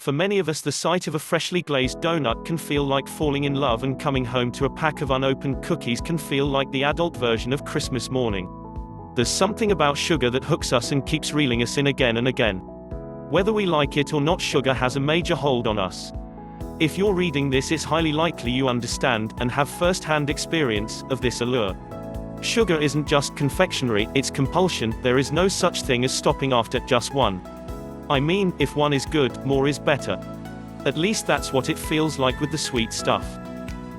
For many of us, the sight of a freshly glazed donut can feel like falling in love, and coming home to a pack of unopened cookies can feel like the adult version of Christmas morning. There's something about sugar that hooks us and keeps reeling us in again and again. Whether we like it or not, sugar has a major hold on us. If you're reading this, it's highly likely you understand, and have first-hand experience, of this allure. Sugar isn't just confectionery, it's compulsion. There is no such thing as stopping after just one. I mean, if one is good, more is better. At least that's what it feels like with the sweet stuff.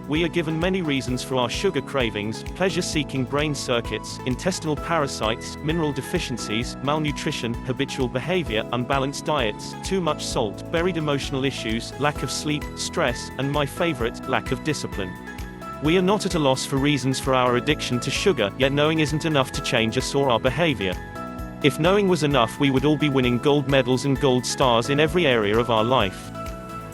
We are given many reasons for our sugar cravings: pleasure-seeking brain circuits, intestinal parasites, mineral deficiencies, malnutrition, habitual behavior, unbalanced diets, too much salt, buried emotional issues, lack of sleep, stress, and my favorite, lack of discipline. We are not at a loss for reasons for our addiction to sugar, yet knowing isn't enough to change us or our behavior. If knowing was enough, we would all be winning gold medals and gold stars in every area of our life.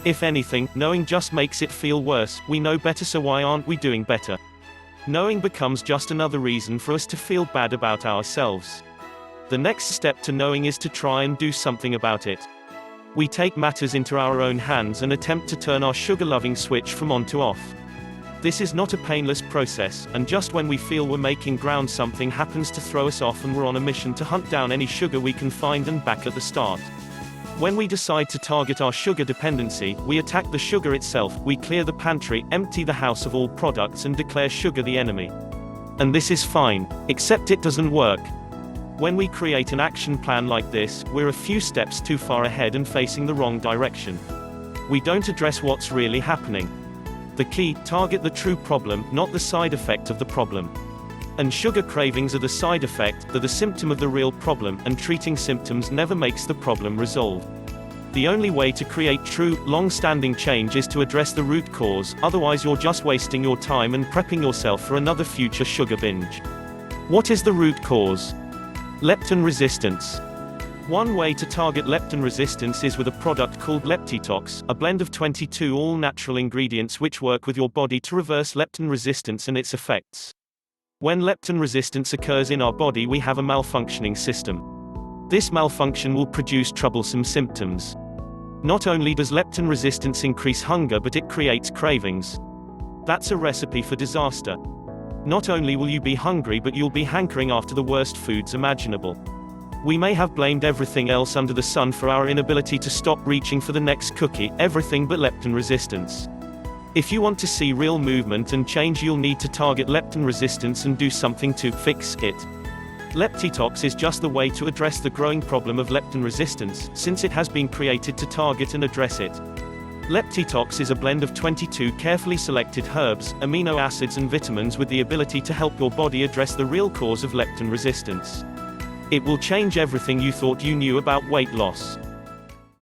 If anything, knowing just makes it feel worse. We know better, so why aren't we doing better? Knowing becomes just another reason for us to feel bad about ourselves. The next step to knowing is to try and do something about it. We take matters into our own hands and attempt to turn our sugar-loving switch from on to off. This is not a painless process, and just when we feel we're making ground, something happens to throw us off, and we're on a mission to hunt down any sugar we can find and back at the start. When we decide to target our sugar dependency, we attack the sugar itself. We clear the pantry, empty the house of all products, and declare sugar the enemy. And this is fine, except it doesn't work. When we create an action plan like this, we're a few steps too far ahead and facing the wrong direction. We don't address what's really happening. The key: target the true problem, not the side effect of the problem. And sugar cravings are the side effect, they're the symptom of the real problem, and treating symptoms never makes the problem resolve. The only way to create true, long-standing change is to address the root cause, otherwise you're just wasting your time and prepping yourself for another future sugar binge. What is the root cause? Leptin resistance. One way to target leptin resistance is with a product called Leptitox, a blend of 22 all-natural ingredients which work with your body to reverse leptin resistance and its effects. When leptin resistance occurs in our body, we have a malfunctioning system. This malfunction will produce troublesome symptoms. Not only does leptin resistance increase hunger, but it creates cravings. That's a recipe for disaster. Not only will you be hungry, but you'll be hankering after the worst foods imaginable. We may have blamed everything else under the sun for our inability to stop reaching for the next cookie, everything but leptin resistance. If you want to see real movement and change, you'll need to target leptin resistance and do something to fix it. Leptitox is just the way to address the growing problem of leptin resistance, since it has been created to target and address it. Leptitox is a blend of 22 carefully selected herbs, amino acids and vitamins with the ability to help your body address the real cause of leptin resistance. It will change everything you thought you knew about weight loss.